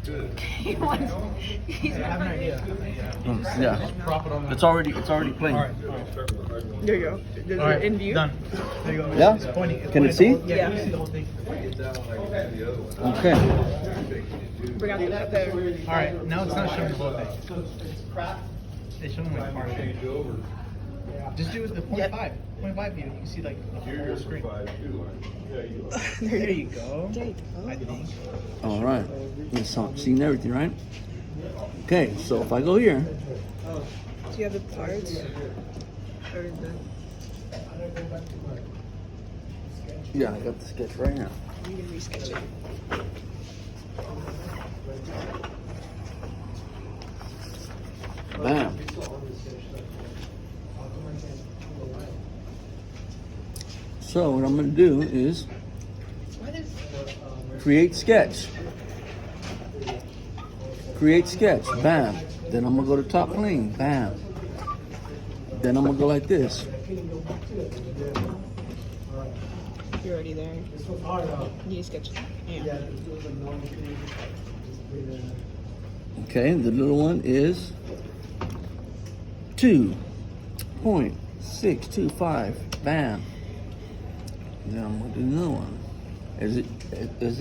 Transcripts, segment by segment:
He wants. He's I have an idea. Yeah. It's already playing. All right. There you go. Is All right. it in view? Done. There you go. Yeah? It's pointing. It's Can it pointing see? Yeah. You Yeah. can see the whole thing. Okay. Bring out the. All right. Now it's not showing the whole thing. It's showing like part of it. Just do the 0.5. 0.5 view. You can see like the whole screen. There you go. There you go. I think. All right. It's seen everything, right? Okay. So if I go here, Do you have the cards? Or the. yeah, I got the sketch right now. You can resketch it. Bam. So what I'm going to do is What is. create sketch. Create sketch. Bam. Then I'm going to go to top plane. Bam. Then I'm going to go like this. You're already there. You need to sketch it. Yeah. Okay, the little one is 2.625. Bam. Now I'm gonna do another one. Is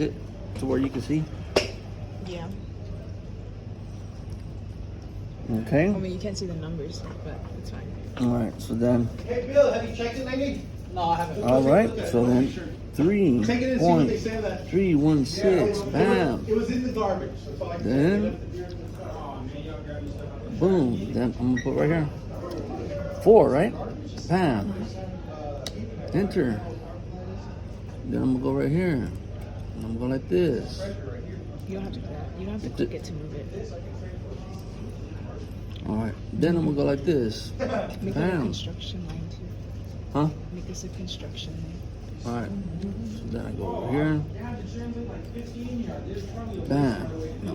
it to where you can see? Yeah. Okay. I mean, you can't see the numbers, but it's fine. All right. So then. Hey Bill, have you checked it lately? No, I haven't. All right. So then 3.316. Bam. It was in the garbage. That's all I Then. Boom. Then I'm gonna put right here. 4, right? Bam. Enter. Then I'm gonna go right here. And I'm gonna go like this. You don't have to. You don't have to click it to move it. All right. Then I'm gonna go like this. Make that a Bam. construction line too. Huh? Make this a construction line. All right. So then I go over here. Bam. No.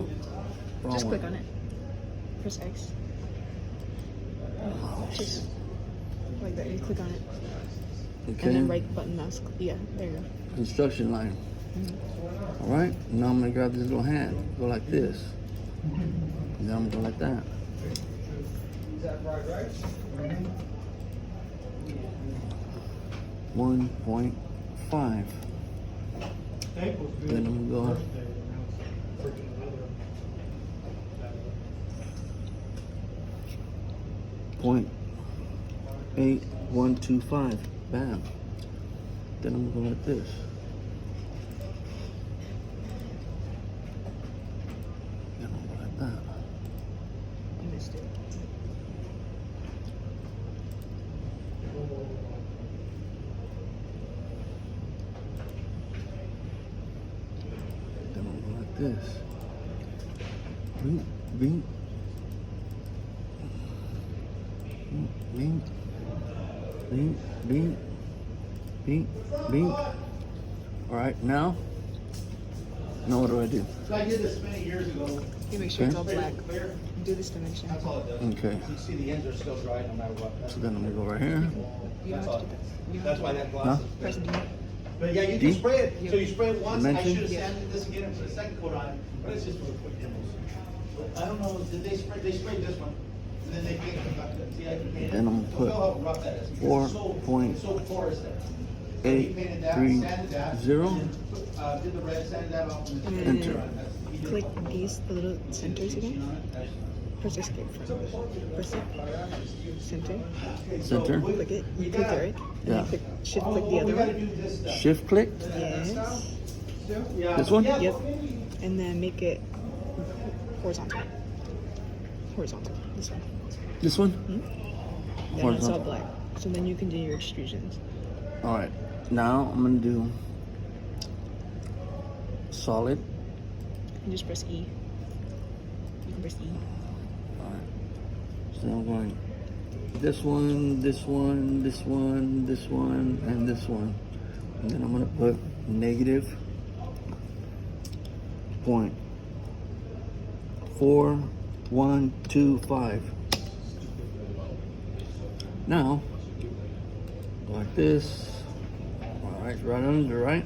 Wrong Just click one. on it. Press X. Just like that. You click on it. And then Okay. right button mouse. Yeah, there you go. Construction line. All right. Now I'm gonna grab this little hand. Go like this. And then I'm gonna go like that. One point five. Then I'm gonna go. Point 8125. Bam. Then I'm gonna go like this. Then I'm gonna go like that. You missed it. Then I'm gonna go like this. Bing, bing. Bing, bing, bing, bing, bing. All right, now what do I do? So I did this many years ago. You make sure it's all Okay. black. Clear. Do this dimension. That's all it does. Okay, You see the ends are still dry no matter what. so then I'm gonna go right here. You don't That's have all. to do that. You That's don't why have that Huh? gloss is. to press D. But yeah, you D? can spray it. So you spray it once. I Dimension? should have Yeah. sanded this again and put a second coat on it, but it's just for the quick demos. But I don't know, did they spray? They sprayed this one, and then they painted it back. See, I can paint it. Then I'm gonna So put feel how rough that is. because 4.830. it's so porous there. So he painted that, sanded that, and then, did the red, sanded that off. And then- And Enter. He did click all the- these the little centers again. Press escape from. Press it. Center. Center. Click it. You click it, right? And Yeah. then click, shift click the We other gotta one. do this stuff. Shift click. Yes. Yeah. This one? Yeah. Yep. And then make it horizontal. Horizontal. This one. This one. Then it's all Horizontal. black. So then you can do your extrusions. All right. Now I'm gonna do solid. And just press E. You can press E. All right. So I'm going this one, this one, this one, this one, and this one. And then I'm gonna put negative 0.4125. Now, like this. All right, right under, right?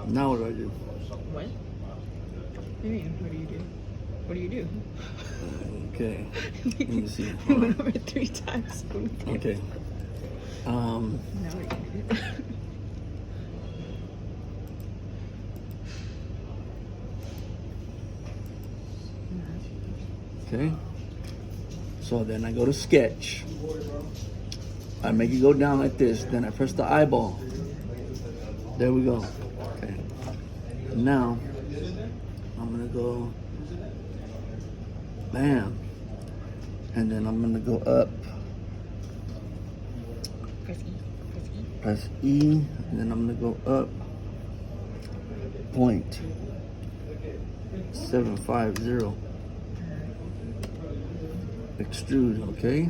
Now what do I do? What? What do you mean? What do you do? What do you do? Okay. Let me see. We went over 3 times. Okay. Now what do you do? Okay. So then I go to sketch. I make it go down like this. Then I press the eyeball. There we go. Okay. Now I'm gonna go bam. And then I'm gonna go up. Press E. Press E. Press E. And then I'm gonna go up. 0.750. Extrude, okay?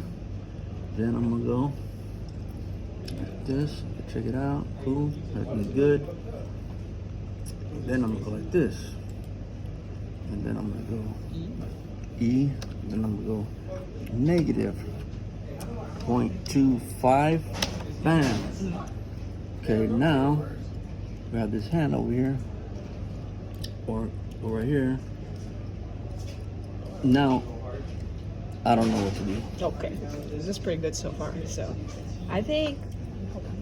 Then I'm gonna go like this, check it out, cool, everything's good. Then I'm gonna go like this. And then I'm gonna go E, then I'm gonna go negative 0.25, bam. Okay, now, grab this hand over here, or go right here. Now, I don't know what to do. Okay, this is pretty good so far. So, I think. Hold on.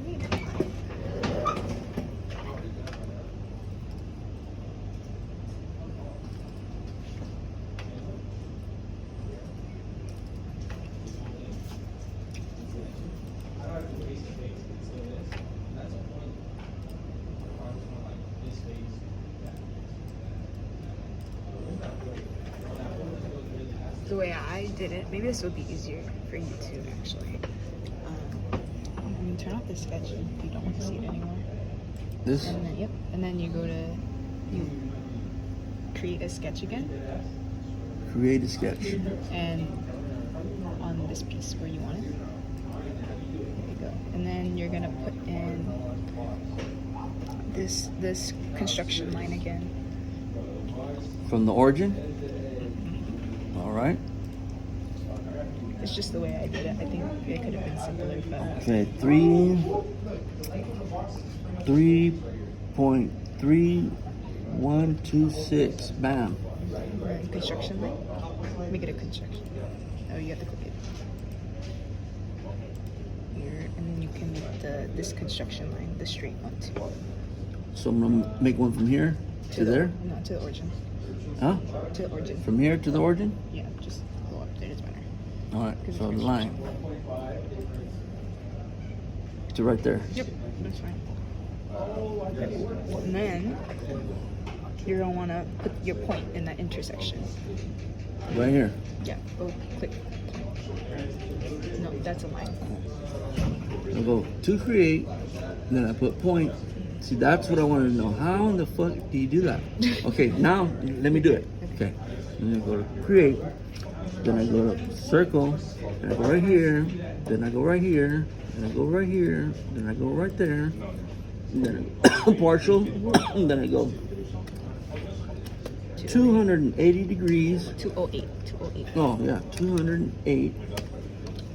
The way I did it, maybe this would be easier for you too, actually. You can turn off the sketch if you don't want to see it anymore. This? And then, yep. And then you go to, you create a sketch again, Create a sketch. and on this piece where you want it. There you go. And then you're gonna put in this construction line again. From the origin? All right. It's just the way I did it. I think it could have been simpler, but Okay, 3.3126. Bam. construction line. Make it a construction. Oh, you have to click it. Here, and then you can make this construction line, the straight one too. So I'm gonna make one from here to there? No, to the origin. Huh? To the origin. From here to the origin? Yeah, just go up there. It's better. All right. So the line to right there. Yep, that's fine. And then you're gonna want to put your point in that intersection. Right here. Yeah. Go click. No, that's a line. I'll go to create, and then I put point. See, that's what I wanted to know. How in the fuck do you do that? Okay, now let me do it. Okay, and then I go to create, then I go to circle, and I go right here, then I go right here, and I go right here, then I go right there, and then partial, and then I go 280 degrees. 208. 208. Oh yeah, 208.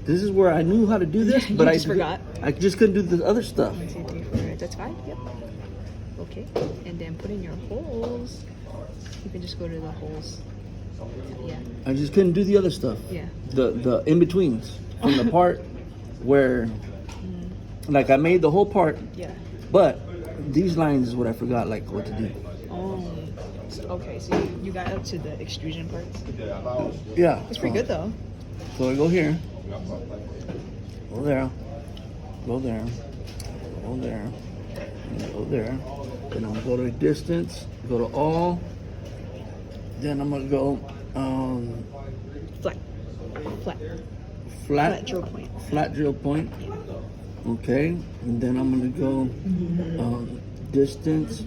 This is where I knew how to do this, You but I just forgot. I just couldn't do the other stuff. 1, 2, 3, 4. That's 5. Yep. Okay. And then put in your holes. You can just go to the holes. Yeah. I just couldn't do the other stuff. Yeah. The in betweens from the part where, like, I made the whole part, Yeah. but these lines is what I forgot, like what to do. Oh. Okay. So you got up to the extrusion parts. Yeah. It's pretty good though. So I go here, go there, go there, go there, and go there. Then I'm gonna go to distance, go to all. Then I'm gonna go Flat. Flat. flat Drill point. flat drill point. Okay, and then I'm gonna go distance.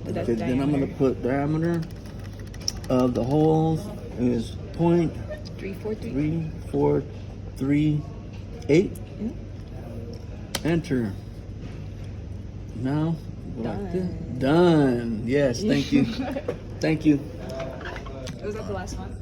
That's Okay, then I'm gonna diameter. put diameter of the holes is 343. 0.3438. Enter. Now, go like this. Done. Yes, thank you. Thank you. Was that the last one?